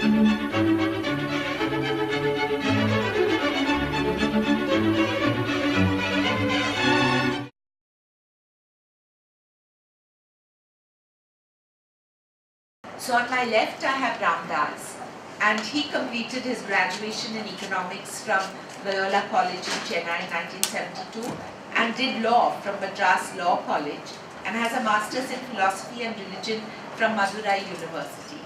So on my left I have Ramdas, and he completed his graduation in economics from Loyola College in Chennai in 1972 and did law from Madras Law College and has a master's in philosophy and religion from Madurai University.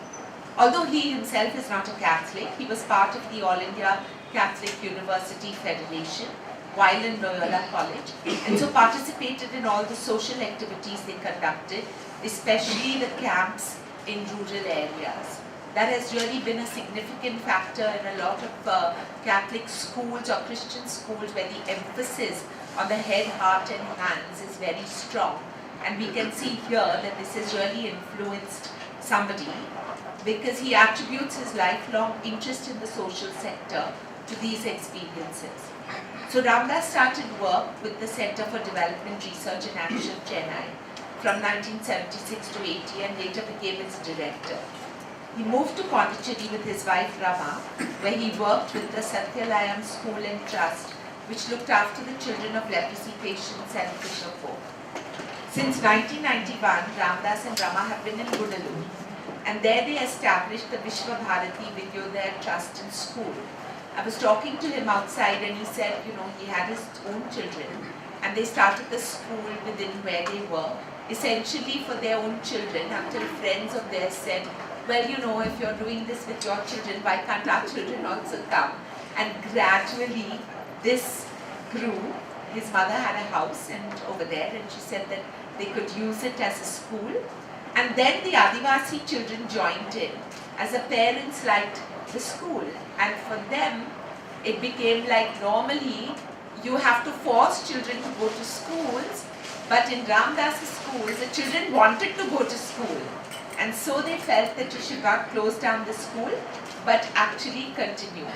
Although he himself is not a Catholic, he was part of the All India Catholic University Federation while in Loyola College, and so participated in all the social activities they conducted, especially the camps in rural areas. That has really been a significant factor in a lot of Catholic schools or Christian schools where the emphasis on the head, heart and hands is very strong. And we can see here that this has really influenced somebody because he attributes his lifelong interest in the social sector to these experiences. So Ramdas started work with the Center for Development Research and Action, Chennai, from 1976 to 80 and later became its director. He moved to Pondicherry with his wife Rama, where he worked with the Satyalayam School and Trust, which looked after the children of leprosy patients and fisher folk. Since 1991, Ramdas and Rama have been in Gudalur, and there they established the Viswa Bharati Vidyodaya Trust and School. I was talking to him outside and he said, he had his own children and they started the school within where they were, essentially for their own children, until friends of theirs said, well, if you're doing this with your children, why can't our children also come? And gradually this grew. His mother had a house over there and she said that they could use it as a school. And then the Adivasi children joined in as the parents liked the school. And for them, it became like normally you have to force children to go to schools, but in Ramdas's schools, the children wanted to go to school. And so they felt that you should not close down the school, but actually continue.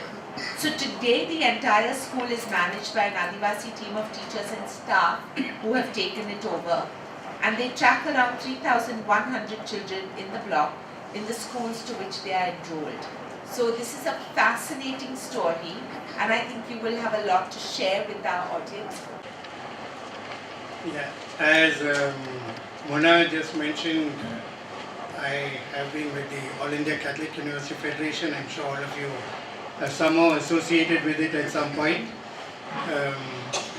So today the entire school is managed by an Adivasi team of teachers and staff who have taken it over. And they track around 3,100 children in the block in the schools to which they are enrolled. So this is a fascinating story, and I think you will have a lot to share with our audience. Yeah, as Mona just mentioned, I have been with the All India Catholic University Federation. I'm sure all of you are somehow associated with it at some point.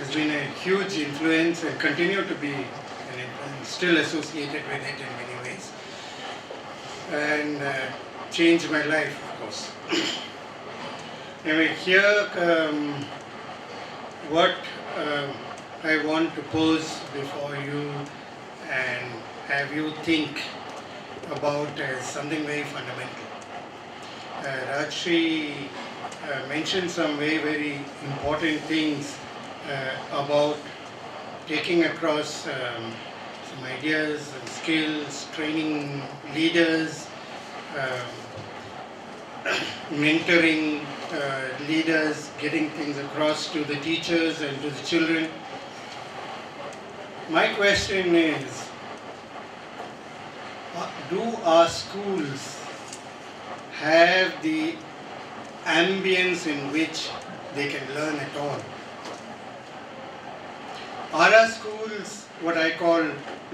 It's been a huge influence and continue to be still associated with it in many ways. And changed my life, of course. Anyway, here what I want to pose before you and have you think about as something very fundamental. Rajshri mentioned some very important things about taking across some ideas and skills, training leaders, mentoring leaders, getting things across to the teachers and to the children. My question is, do our schools have the ambience in which they can learn at all? Are our schools what I call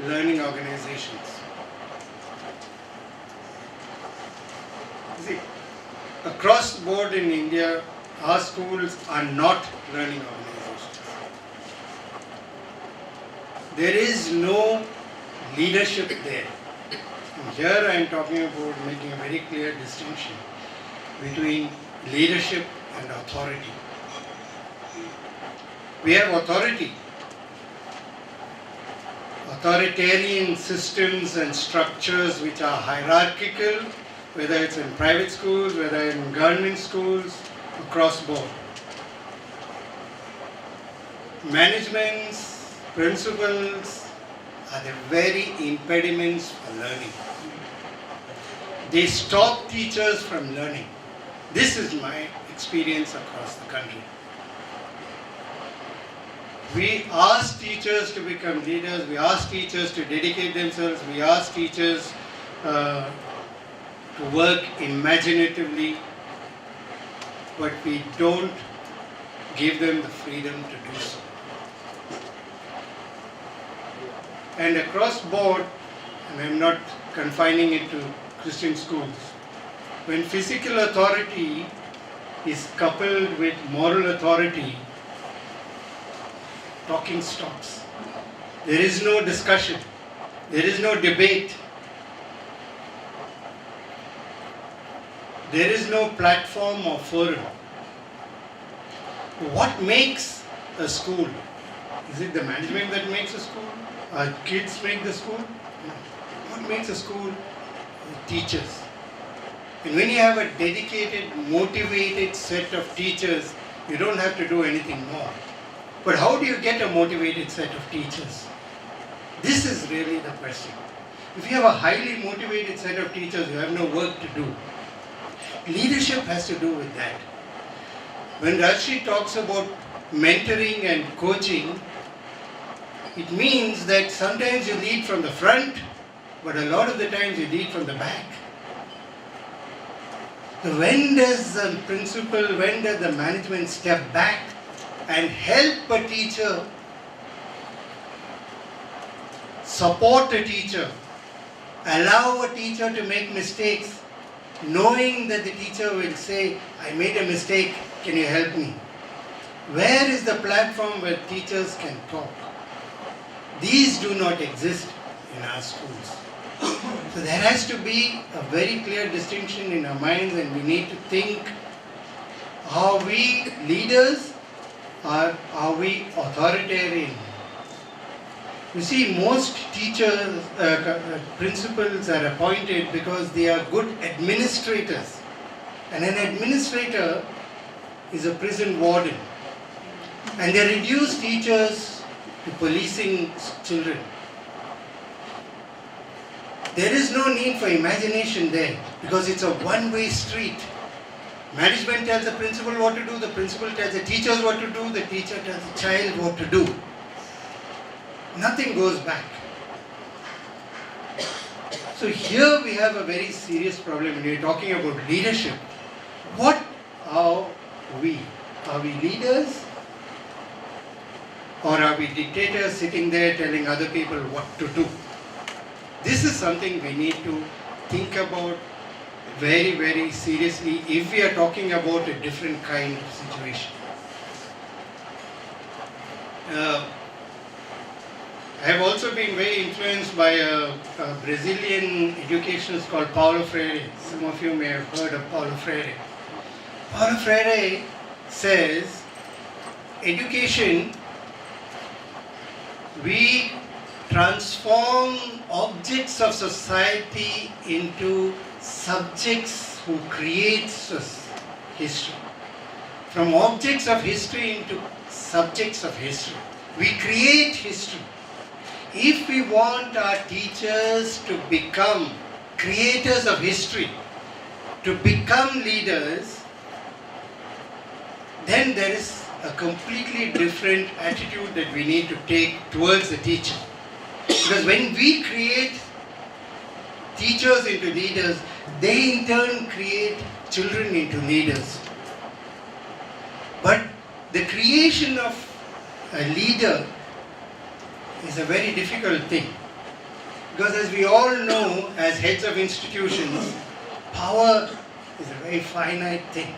learning organizations? See, across the board in India, our schools are not learning organizations. There is no leadership there. And here I am talking about making a very clear distinction between leadership and authority. We have authority. Authoritarian systems and structures which are hierarchical, whether it's in private schools, whether in government schools, across board. Managements, principles are the very impediments for learning. They stop teachers from learning. This is my experience across the country. We ask teachers to become leaders, we ask teachers to dedicate themselves, we ask teachers to to work imaginatively, but we don't give them the freedom to do so. And across board, and I'm not confining it to Christian schools, when physical authority is coupled with moral authority, talking stops. There is no discussion. There is no debate. There is no platform or forum. What makes a school? Is it the management that makes a school? Are kids make the school? No. What makes a school? Teachers. And when you have a dedicated, motivated set of teachers, you don't have to do anything more. But how do you get a motivated set of teachers? This is really the question. If you have a highly motivated set of teachers, you have no work to do. Leadership has to do with that. When Rajshri talks about mentoring and coaching, it means that sometimes you lead from the front, but a lot of the times you lead from the back. So when does the principal, when does the management step back and help a teacher, support a teacher, allow a teacher to make mistakes, knowing that the teacher will say, I made a mistake, can you help me? Where is the platform where teachers can talk? These do not exist in our schools. So there has to be a very clear distinction in our minds, and we need to think, are we leaders or are we authoritarian? You see, most teachers, principals are appointed because they are good administrators. And an administrator is a prison warden. And they reduce teachers to policing children. There is no need for imagination there because it's a one-way street. Management tells the principal what to do, the principal tells the teachers what to do, the teacher tells the child what to do. Nothing goes back. So here we have a very serious problem when we're talking about leadership. What are we? Are we leaders? Or are we dictators sitting there telling other people what to do? This is something we need to think about very, very seriously if we are talking about a different kind of situation. I have also been very influenced by a Brazilian educationist called Paulo Freire. Some of you may have heard of Paulo Freire. Paulo Freire says, education, we transform objects of society into subjects who creates history. From objects of history into subjects of history. We create history. If we want our teachers to become creators of history, to become leaders, then there is a completely different attitude that we need to take towards the teacher. Because when we create teachers into leaders, they in turn create children into leaders. But the creation of a leader is a very difficult thing. Because as we all know, as heads of institutions, power is a very finite thing.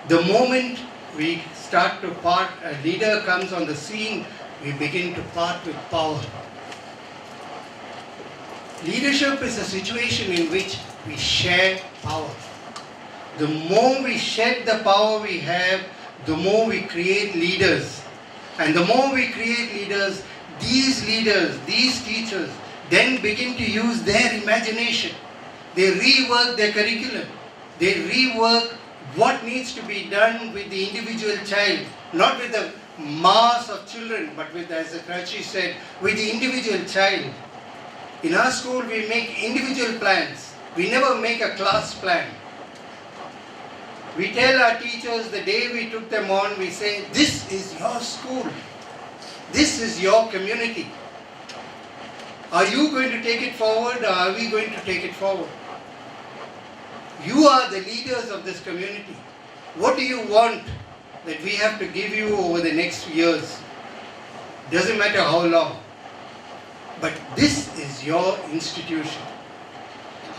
The moment we start to part, a leader comes on the scene, we begin to part with power. Leadership is a situation in which we share power. The more we shed the power we have, the more we create leaders. And the more we create leaders, these teachers, then begin to use their imagination. They rework their curriculum. They rework what needs to be done with the individual child, not with the mass of children, but with, as Rachi said, with the individual child. In our school, we make individual plans. We never make a class plan. We tell our teachers the day we took them on, we say, this is your school. This is your community. Are you going to take it forward or are we going to take it forward? You are the leaders of this community. What do you want that we have to give you over the next years? Doesn't matter how long. But this is your institution.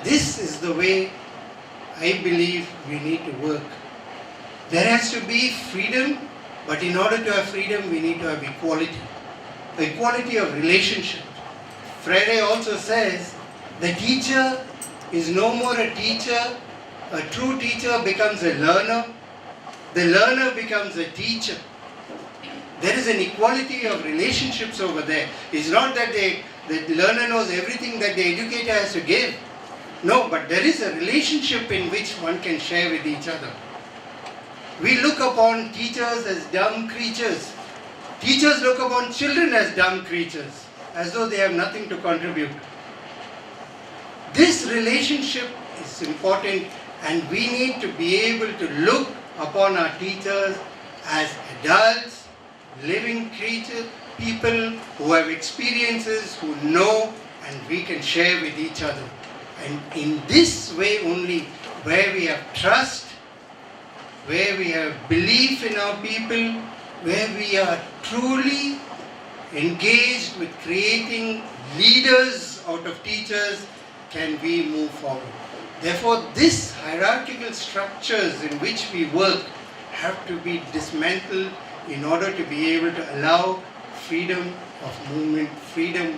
This is the way I believe we need to work. There has to be freedom, but in order to have freedom, we need to have equality. Equality of relationship. Freire also says, the teacher is no more a teacher. A true teacher becomes a learner. The learner becomes a teacher. There is an equality of relationships over there. It's not that the learner knows everything that the educator has to give. No, but there is a relationship in which one can share with each other. We look upon teachers as dumb creatures. Teachers look upon children as dumb creatures, as though they have nothing to contribute. This relationship is important, and we need to be able to look upon our teachers as adults, living creatures, people who have experiences, who know, and we can share with each other. And in this way only, where we have trust, where we have belief in our people, where we are truly engaged with creating leaders out of teachers, can we move forward. Therefore, these hierarchical structures in which we work have to be dismantled in order to be able to allow freedom of movement, freedom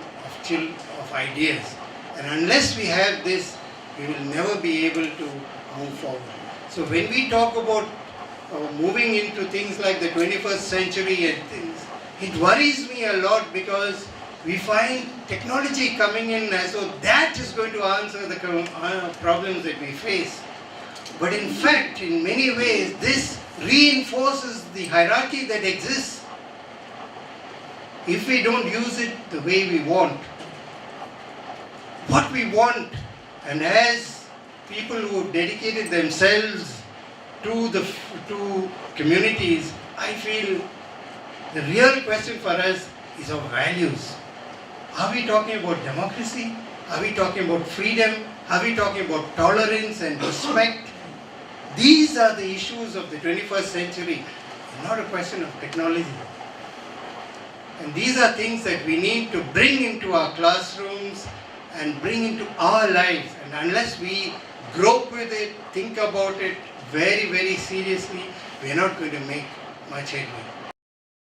of ideas. And unless we have this, we will never be able to move forward. So when we talk about moving into things like the 21st century and things, it worries me a lot because we find technology coming in as though that is going to answer the problems that we face. But in fact, in many ways, this reinforces the hierarchy that exists if we don't use it the way we want. What we want, and as people who dedicated themselves to communities, I feel the real question for us is of values. Are we talking about democracy? Are we talking about freedom? Are we talking about tolerance and respect? These are the issues of the 21st century, not a question of technology. And these are things that we need to bring into our classrooms and bring into our lives. And unless we grope with it, think about it very, very seriously, we are not going to make much headway.